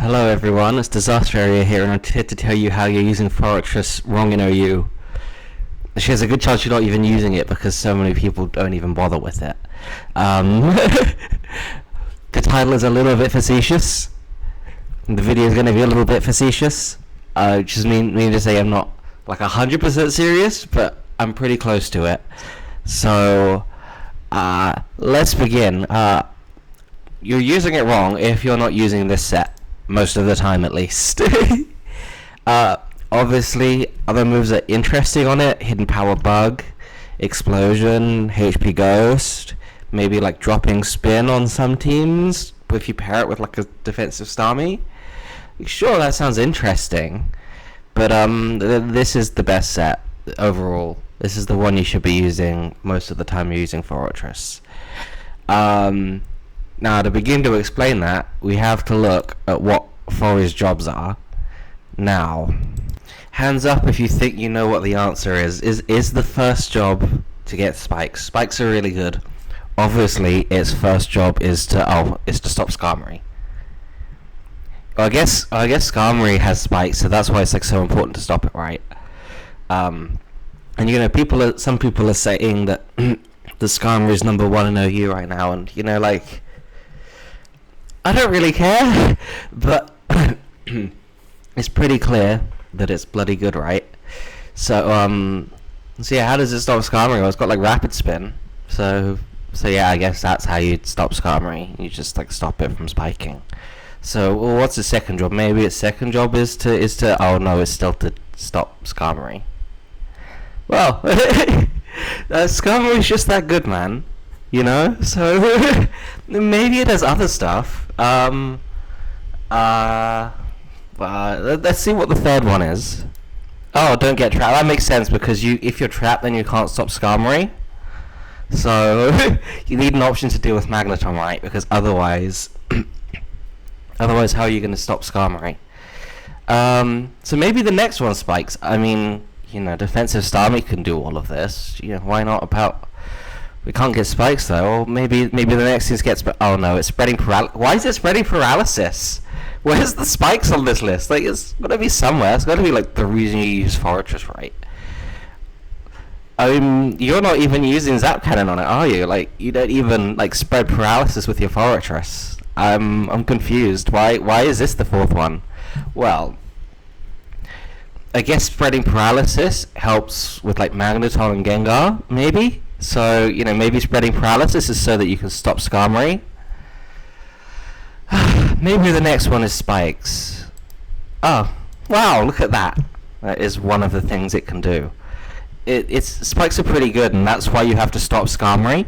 Hello everyone, it's Disaster Area here, and I'm here to tell you how you're using Forretress wrong in OU. There's a good chance you're not even using it because so many people don't even bother with it. The title is a little bit facetious. The video is going to be a little bit facetious. Which is mean to say I'm not like 100% serious, but I'm pretty close to it. So, let's begin. You're using it wrong if you're not using this set. Most of the time, at least. Obviously, other moves are interesting on it. Hidden Power Bug, Explosion, HP Ghost, maybe like dropping Spin on some teams if you pair it with like a defensive Starmie. Sure, that sounds interesting, but this is the best set overall. This is the one you should be using most of the time you're using Forretress. Now, to begin to explain that, we have to look at what Forry's jobs are. Now, hands up if you think you know what the answer is. Is the first job to get spikes? Spikes are really good. Obviously, its first job is to stop Skarmory. Well, I guess Skarmory has spikes, so that's why it's like so important to stop it, right? And you know, some people are saying that the Skarmory is number 1 in OU right now, and you know, like, I don't really care, but it's pretty clear that it's bloody good, right? So yeah, how does it stop Skarmory? Well, it's got like Rapid Spin, so yeah, I guess that's how you stop Skarmory. You just like stop it from spiking. So, well, what's its second job? Maybe its second job is to oh no, it's still to stop Skarmory. Well, Skarmory's just that good, man. You know, so maybe it does other stuff. Let's see what the third one is. Oh, don't get trapped. That makes sense because if you're trapped, then you can't stop Skarmory. So you need an option to deal with Magneton, right? Because otherwise, how are you going to stop Skarmory? So maybe the next one spikes. I mean, you know, defensive Starmie can do all of this. You know, why not about? We can't get spikes though. Or maybe the next thing gets. Oh no, it's spreading paralysis. Why is it spreading paralysis? Where's the spikes on this list? Like, it's gotta be somewhere. It's gotta be like the reason you use Forretress, right? You're not even using Zap Cannon on it, are you? Like, you don't even like spread paralysis with your Forretress. I'm confused. Why is this the fourth one? Well, I guess spreading paralysis helps with like Magneton and Gengar, maybe. So, you know, maybe spreading paralysis is so that you can stop Skarmory. Maybe the next one is spikes. Oh, wow, look at that. That is one of the things it can do. Spikes are pretty good, and that's why you have to stop Skarmory.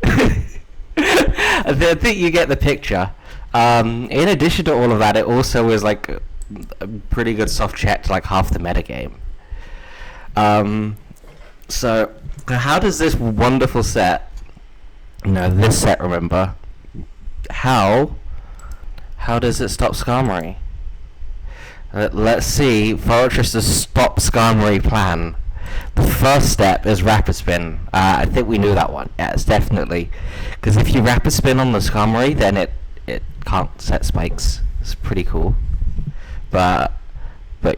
I think you get the picture. In addition to all of that, it also is like a pretty good soft check to like half the metagame. So how does this wonderful set, this set, remember, how does it stop Skarmory? Let's see Forretress' stop Skarmory plan. The first step is Rapid Spin. I think we knew that one. Yeah, it's definitely, because if you Rapid Spin on the Skarmory, then it can't set spikes. It's pretty cool. But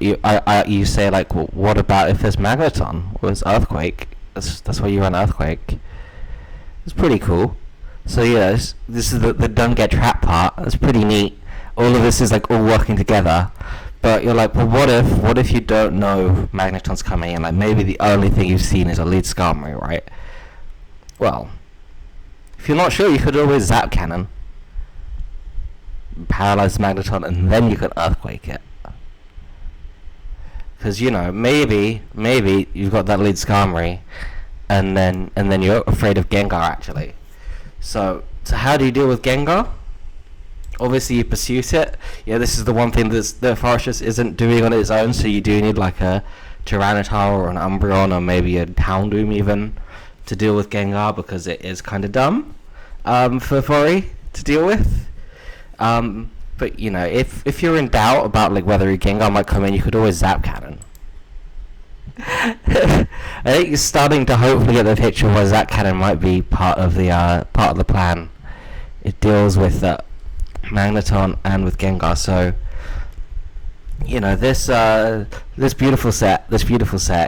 you say like, well, what about if there's Magneton or there's Earthquake? That's why you run Earthquake. It's pretty cool. So yeah, this is the don't get trapped part. That's pretty neat. All of this is like all working together. But you're like, well, what if you don't know Magneton's coming in? Like maybe the only thing you've seen is a lead Skarmory, right? Well, if you're not sure, you could always Zap Cannon, paralyze Magneton, and then you can Earthquake it. Because, you know, maybe you've got that lead Skarmory, and then you're afraid of Gengar, actually. So how do you deal with Gengar? Obviously, you pursuit it. Yeah, this is the one thing that Forretress isn't doing on its own, so you do need, like, a Tyranitar or an Umbreon or maybe a Houndoom, even, to deal with Gengar, because it is kind of dumb for Forry to deal with. But, you know, if you're in doubt about like whether a Gengar might come in, you could always Zap Cannon. I think you're starting to hopefully get the picture where Zap Cannon might be part of the plan. It deals with Magneton and with Gengar. So, you know, this beautiful set,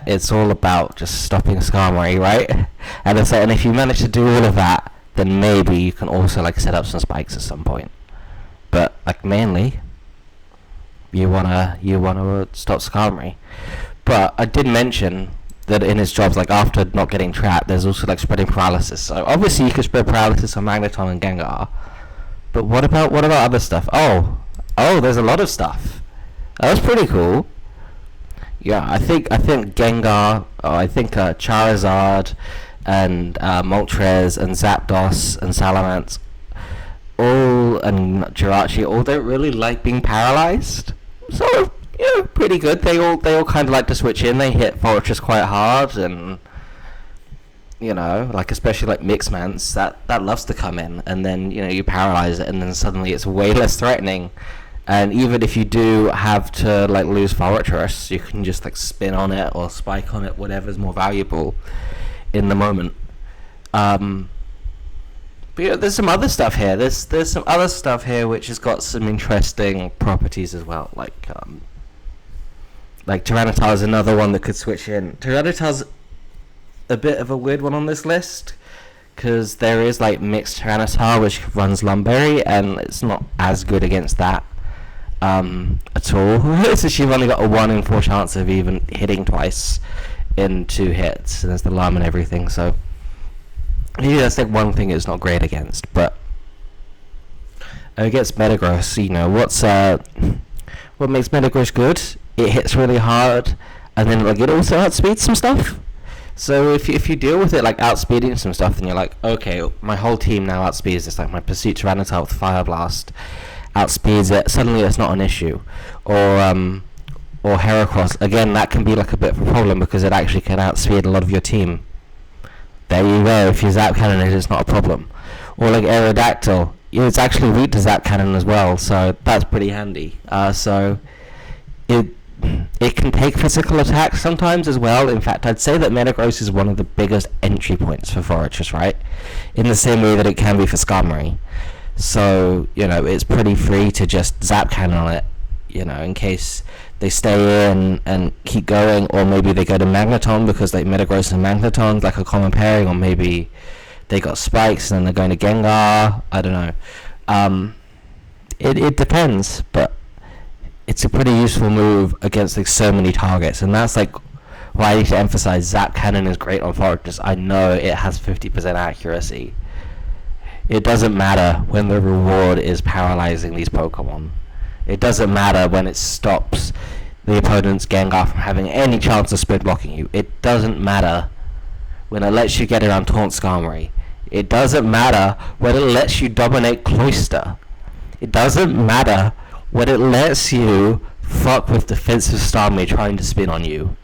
it's all about just stopping Skarmory, right? And if you manage to do all of that, then maybe you can also like set up some spikes at some point. But like mainly, you wanna stop Skarmory. But I did mention that in his jobs, like after not getting trapped, there's also like spreading paralysis. So obviously you could spread paralysis on Magneton and Gengar. But what about other stuff? Oh, there's a lot of stuff. That was pretty cool. Yeah, I think Gengar, Charizard, and Moltres, and Zapdos, and Salamence, and Jirachi all don't really like being paralyzed. So, yeah, pretty good. They all kind of like to switch in. They hit Forretress quite hard, and you know, like especially like Mixmans, that loves to come in, and then you know you paralyze it, and then suddenly it's way less threatening. And even if you do have to like lose Forretress, you can just like spin on it or spike on it, whatever's more valuable in the moment. But yeah, there's some other stuff here. There's some other stuff here which has got some interesting properties as well. Like Tyranitar is another one that could switch in. Tyranitar's a bit of a weird one on this list because there is like mixed Tyranitar which runs Lumberry, and it's not as good against that at all. So she's only got a 1 in 4 chance of even hitting twice in 2 hits, and there's the Lum and everything. So maybe that's like one thing it's not great against. But against Metagross, you know, what makes Metagross good? It hits really hard, and then like it also outspeeds some stuff. So if you deal with it like outspeeding some stuff, then you're like, okay, my whole team now outspeeds this. Like my Pursuit Tyranitar with Fire Blast outspeeds it. Suddenly it's not an issue. Or Heracross, again, that can be like a bit of a problem because it actually can outspeed a lot of your team. There you go. If you Zap Cannon it, it's not a problem. Or like Aerodactyl, it's actually weak to Zap Cannon as well, so that's pretty handy. So it can take physical attacks sometimes as well. In fact, I'd say that Metagross is one of the biggest entry points for Forretress, right? In the same way that it can be for Skarmory. So, you know, it's pretty free to just Zap Cannon on it, you know, in case they stay in and keep going, or maybe they go to Magneton because like Metagross and Magneton's like a common pairing, or maybe they got spikes and then they're going to Gengar. I don't know. It depends, but it's a pretty useful move against like so many targets, and that's like why I need to emphasize Zap Cannon is great on Forretress. I know it has 50% accuracy. It doesn't matter when the reward is paralyzing these Pokemon. It doesn't matter when it stops the opponent's Gengar from having any chance of split blocking you. It doesn't matter when it lets you get around Taunt Skarmory. It doesn't matter when it lets you dominate Cloyster. It doesn't matter when it lets you fuck with defensive Starmie trying to spin on you.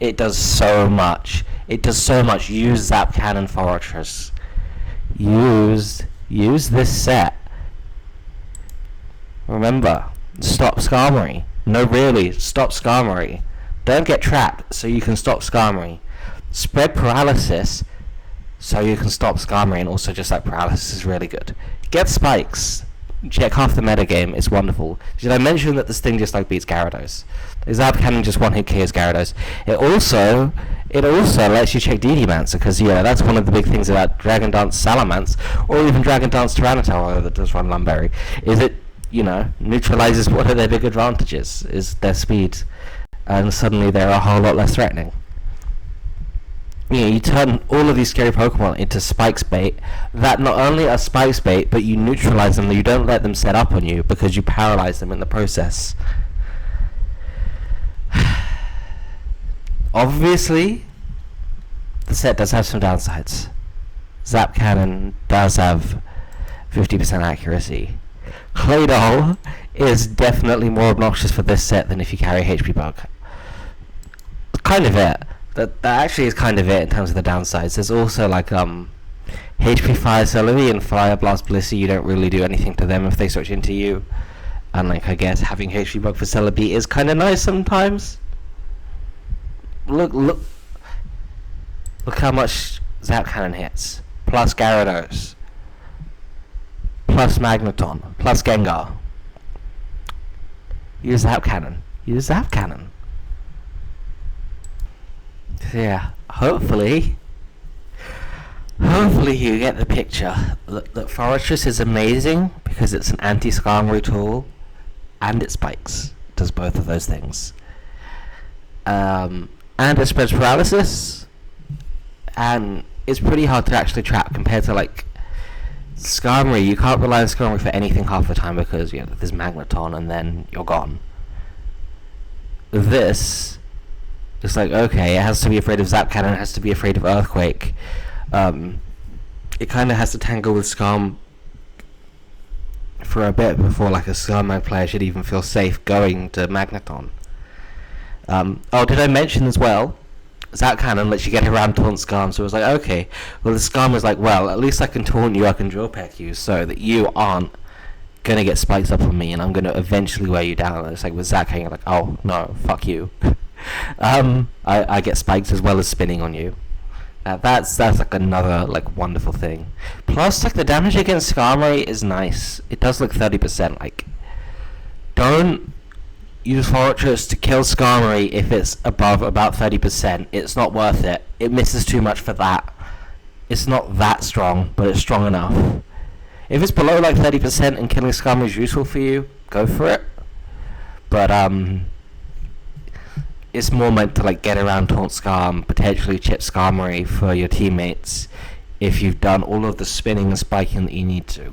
It does so much. It does so much. Use Zap Cannon Forretress. Use this set. Remember, stop Skarmory. No, really, stop Skarmory. Don't get trapped so you can stop Skarmory. Spread paralysis so you can stop Skarmory, and also just like paralysis is really good. Get spikes. Check half the metagame, it's wonderful. Did I mention that this thing just like beats Gyarados? The Zap Cannon just one hit KOs Gyarados. It also lets you check DD Mancer, because yeah, that's one of the big things about Dragon Dance Salamence, or even Dragon Dance Tyranitar that does run Lumberry, is it, you know, neutralizes one of their big advantages, is their speed, and suddenly they're a whole lot less threatening. You know, you turn all of these scary Pokemon into Spikes bait that not only are Spikes bait, but you neutralize them, you don't let them set up on you because you paralyze them in the process. Obviously, the set does have some downsides. Zap Cannon does have 50% accuracy. Claydol is definitely more obnoxious for this set than if you carry HP Bug. Kind of it. That actually is kind of it in terms of the downsides. There's also like HP Fire Celebi and Fire Blast Blissey. You don't really do anything to them if they switch into you. And like I guess having HP Bug for Celebi is kind of nice sometimes. Look how much Zap Cannon hits. Plus Gyarados. plus Magneton, plus Gengar. Use Zap Cannon. Use Zap Cannon. So yeah, hopefully you get the picture. Look, Forretress is amazing because it's an anti-Skarmory tool, and it spikes. It does both of those things. And it spreads paralysis, and it's pretty hard to actually trap compared to like Skarmory. You can't rely on Skarmory for anything half the time because there's Magneton and then you're gone. This, it's like, okay, it has to be afraid of Zap Cannon, it has to be afraid of Earthquake. It kind of has to tangle with Skarm for a bit before like a Skarmory player should even feel safe going to Magneton. Oh, did I mention as well, Zap Cannon lets you get around Taunt Skarm, so it was like, okay, well the Skarm was like, well, at least I can taunt you, I can Drill Peck you, so that you aren't gonna get spikes up on me, and I'm gonna eventually wear you down. And it's like with Zap Cannon, you're like, oh no, fuck you. I get spikes as well as spinning on you. That's like another like wonderful thing. Plus, like the damage against Skarmory is nice. It does like 30%. Like, don't use Forretress to kill Skarmory if it's above about 30%. It's not worth it. It misses too much for that. It's not that strong, but it's strong enough. If it's below like 30% and killing Skarmory is useful for you, go for it. But it's more meant to like get around Taunt Skarm, potentially chip Skarmory for your teammates if you've done all of the spinning and spiking that you need to.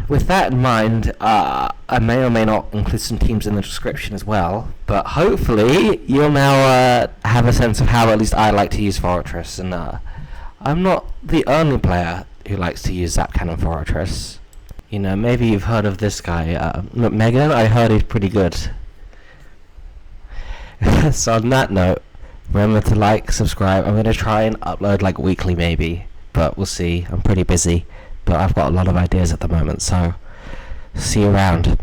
With that in mind, I may or may not include some teams in the description as well, but hopefully you'll now have a sense of how at least I like to use Forretress, and I'm not the only player who likes to use Zap Cannon Forretress. You know, maybe you've heard of this guy, Megan. I heard he's pretty good. So on that note, remember to like, subscribe. I'm going to try and upload like weekly maybe, but we'll see. I'm pretty busy, but I've got a lot of ideas at the moment, so see you around.